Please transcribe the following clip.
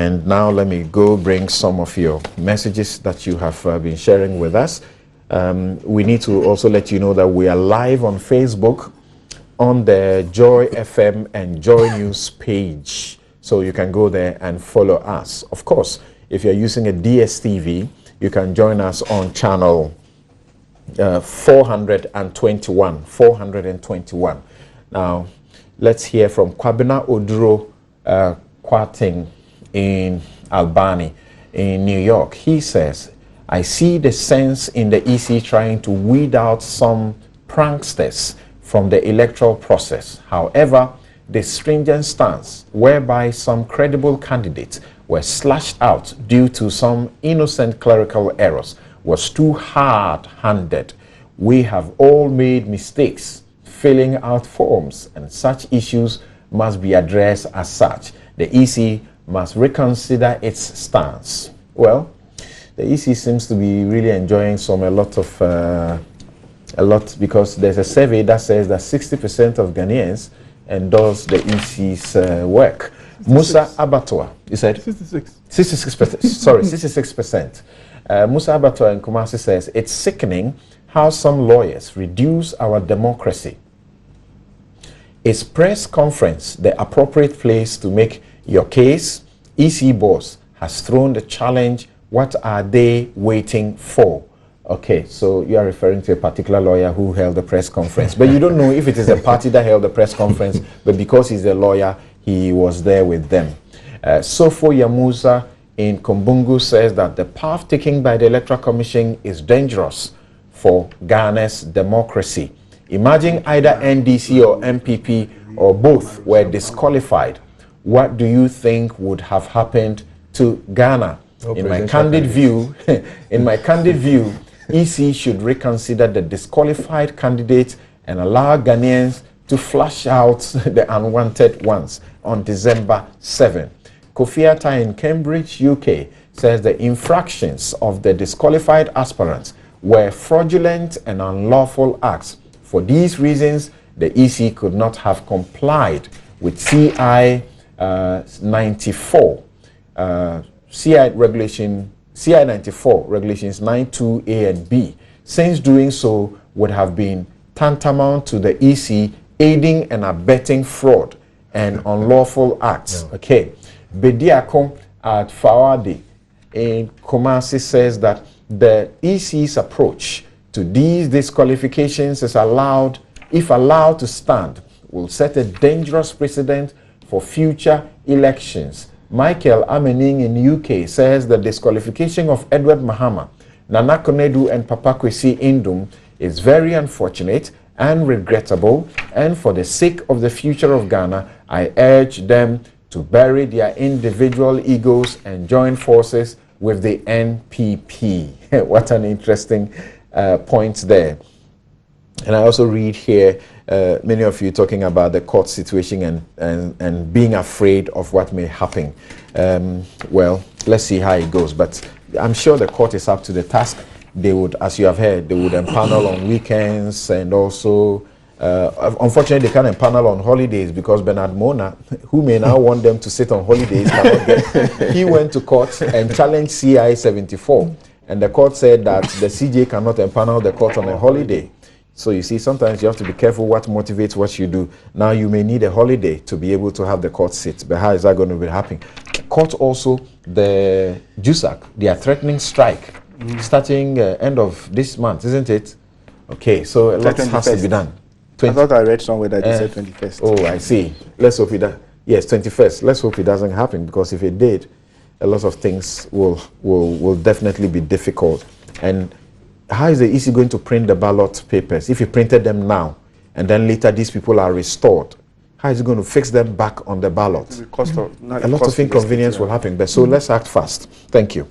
And now let me go bring some of your messages that you have been sharing with us. We need to also let you know that we are live on Facebook on the Joy FM and Joy News page. So you can go there and follow us. Of course, if you're using a DSTV, you can join us on channel 421. 421. Now, let's hear from Kwabena Oduro Kwating in Albany, in New York. He says, I see the sense in the EC trying to weed out some pranksters from the electoral process. However, the stringent stance whereby some credible candidates were slashed out due to some innocent clerical errors was too hard-handed. We have all made mistakes filling out forms, and such issues must be addressed as such. The EC must reconsider its stance. Well, the EC seems to be really enjoying a lot because there's a survey that says that 60% of Ghanaians endorse the EC's work. 66. Musa Abattoir, you said? 66%. Sorry, 66%. Musa Abattoir in Kumasi says, it's sickening how some lawyers reduce our democracy. Is press conference the appropriate place to make your case? EC boss has thrown the challenge. What are they waiting for? Okay, so you are referring to a particular lawyer who held the press conference, but you don't know if it is a party that held the press conference, but because he's a lawyer, he was there with them. Sofo Yamusa in Kumbungu says that the path taken by the Electoral Commission is dangerous for Ghana's democracy. Imagine either NDC or MPP or both were disqualified. What do you think would have happened to Ghana? In my candid view, EC should reconsider the disqualified candidates and allow Ghanaians to flush out the unwanted ones on December 7. Kofi Atta in Cambridge, UK says the infractions of the disqualified aspirants were fraudulent and unlawful acts. For these reasons, the EC could not have complied with CI 94, CI 94 regulations 92A and B, since doing so would have been tantamount to the EC aiding and abetting fraud and unlawful acts. Okay. Bediako at Fawadi in Kumasi says that the EC's approach to these disqualifications is if allowed to stand, will set a dangerous precedent for future elections. Michael Amening in UK says the disqualification of Edward Mahama, Nana Konedu and Papa Kwesi Indum is very unfortunate and regrettable, and for the sake of the future of Ghana, I urge them to bury their individual egos and join forces with the NPP. What an interesting point there. And I also read here many of you talking about the court situation and being afraid of what may happen. Well, let's see how it goes. But I'm sure the court is up to the task. They would, as you have heard, they would empanel on weekends, and also, unfortunately, they can't empanel on holidays because Bernard Mona, who may now want them to sit on holidays, he went to court and challenged CI 74. And the court said that the CJ cannot empanel the court on a holiday. So you see, sometimes you have to be careful what motivates what you do. Now you may need a holiday to be able to have the court sit, but how is that going to be happening? Court also, the JUSAC, they are threatening strike starting end of this month, isn't it? Okay, so a lot has to be done. I thought I read somewhere that they said 21st. Oh, I see. Let's hope it does. Yes, 21st. Let's hope it doesn't happen, because if it did, a lot of things will definitely be difficult. And how is the EC going to print the ballot papers if you printed them now and then later these people are restored? How is it going to fix them back on the ballot? A lot of inconvenience will happen. But so let's act fast. Thank you.